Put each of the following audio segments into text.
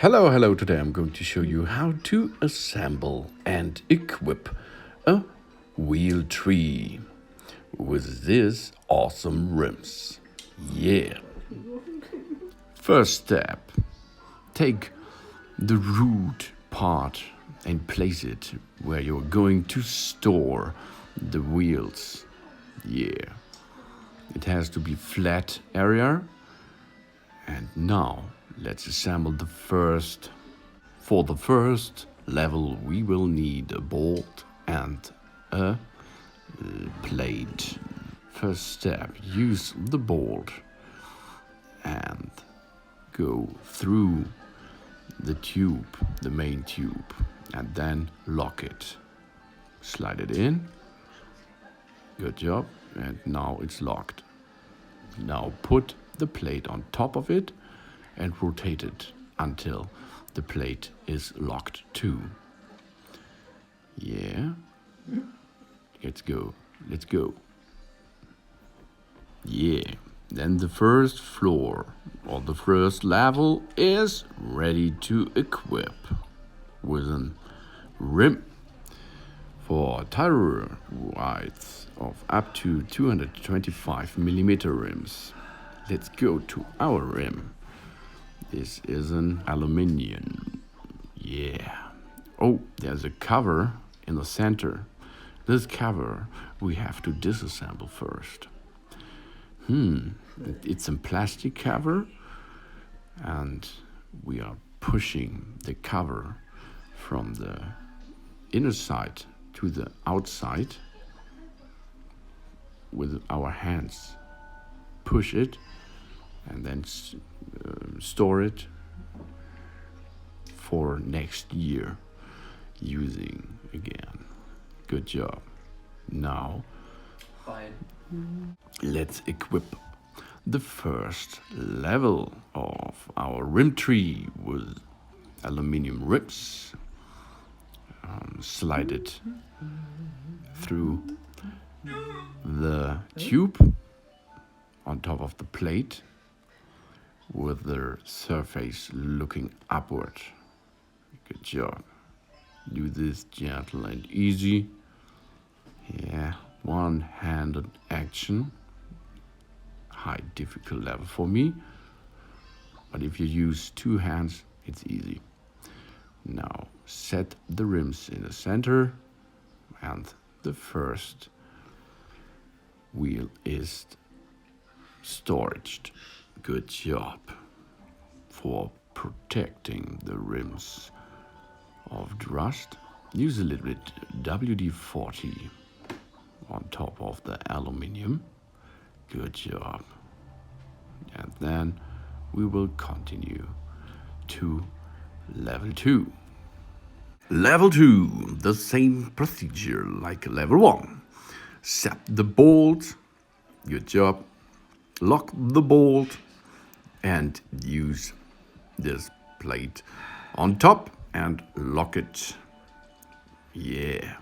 Hello, today I'm going to show you how to assemble and equip a wheel tree with these awesome rims. Yeah. First step, take the root part and place it where you're going to store the wheels. Yeah. It has to be flat area. And now let's assemble the first. For the first level we will need a bolt and a plate. First step, use the bolt and go through the tube, the main tube, and then lock it. Slide it in. Good job. And now it's locked. Now put the plate on top of it and rotate it until the plate is locked too. Yeah. Let's go. Yeah. Then the first floor or the first level is ready to equip with a rim for tyre widths of up to 225mm rims. Let's go to our rim. This is an aluminium. Yeah. Oh, there's a cover in the center. This cover we have to disassemble first. It's a plastic cover, and we are pushing the cover from the inner side to the outside with our hands. Push it and then store it for next year using again. Good job. Now let's equip the first level of our rim tree with aluminium rims. Slide it through the tube on top of the plate with the surface looking upward. Good job. Do this gentle and easy. Yeah, one-handed action. High difficult level for me, but if you use two hands, it's easy. Now set the rims in the center, and the first wheel is storaged. Good job. For protecting the rims of rust, use a little bit WD-40 on top of the aluminium. Good job. And then we will continue to level 2. Level 2, the same procedure like level 1. Set the bolt. Good job. Lock the bolt and use this plate on top and lock it. Yeah.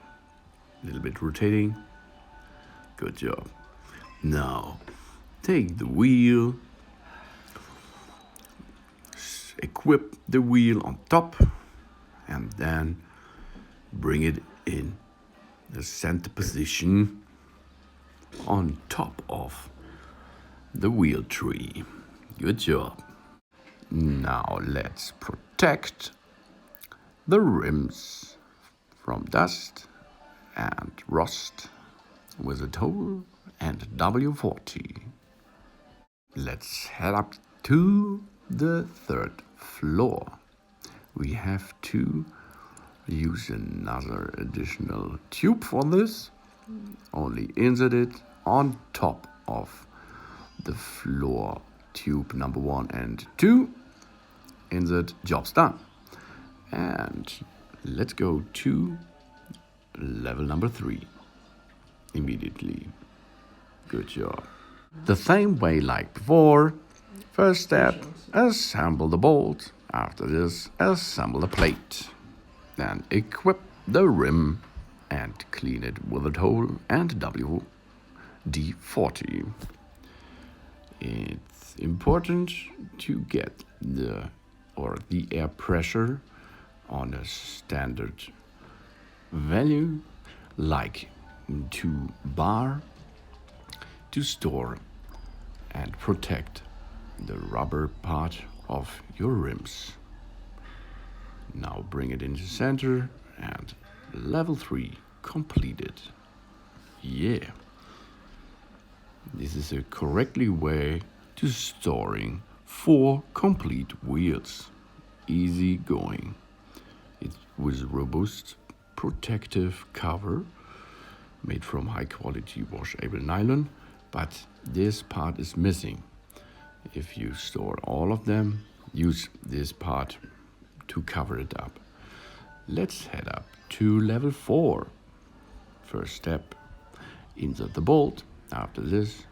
A little bit rotating. Good job. Now take the wheel, equip the wheel on top, and then bring it in the center position on top of the wheel tree. Good job. Now let's protect the rims from dust and rust with a tool and W40. Let's head up to the third floor. We have to use another additional tube for this. Only insert it on top of the floor tube number 1 and 2. Insert, job's done. And let's go to level number 3 immediately. Good job. The same way like before. First step, assemble the bolt. After this, assemble the plate. Then equip the rim and clean it with a tool and WD-40. It's important to get the or the air pressure on a standard value, like 2 bar, to store and protect the rubber part of your rims. Now bring it into center and level 3 completed. Yeah. This is a correctly way to storing 4 complete wheels. Easy going. It's with robust protective cover made from high quality washable nylon, but this part is missing. If you store all of them, use this part to cover it up. Let's head up to level 4. First step, insert the bolt. After this,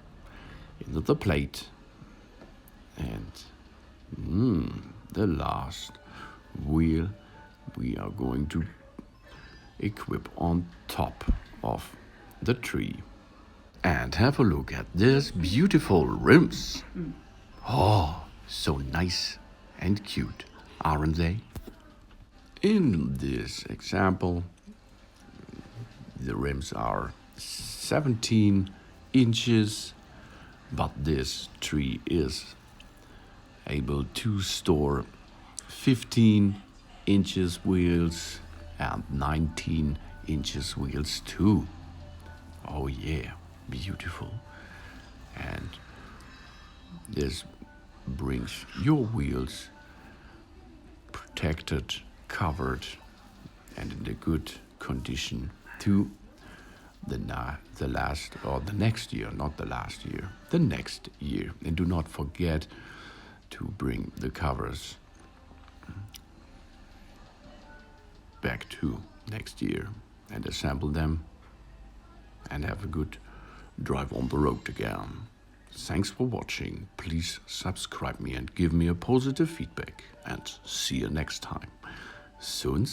insert the plate. And the last wheel we are going to equip on top of the tree. And have a look at these beautiful rims. Oh, so nice and cute, aren't they? In this example, the rims are 17 inches, but this tree is able to store 15 inches wheels and 19 inches wheels too. Oh yeah, beautiful. And this brings your wheels protected, covered, and in a good condition to the next year, not the last year, the next year. And do not forget to bring the covers back to next year and assemble them and have a good drive on the road again. Thanks for watching. Please subscribe me and give me a positive feedback, and see you next time. Soon.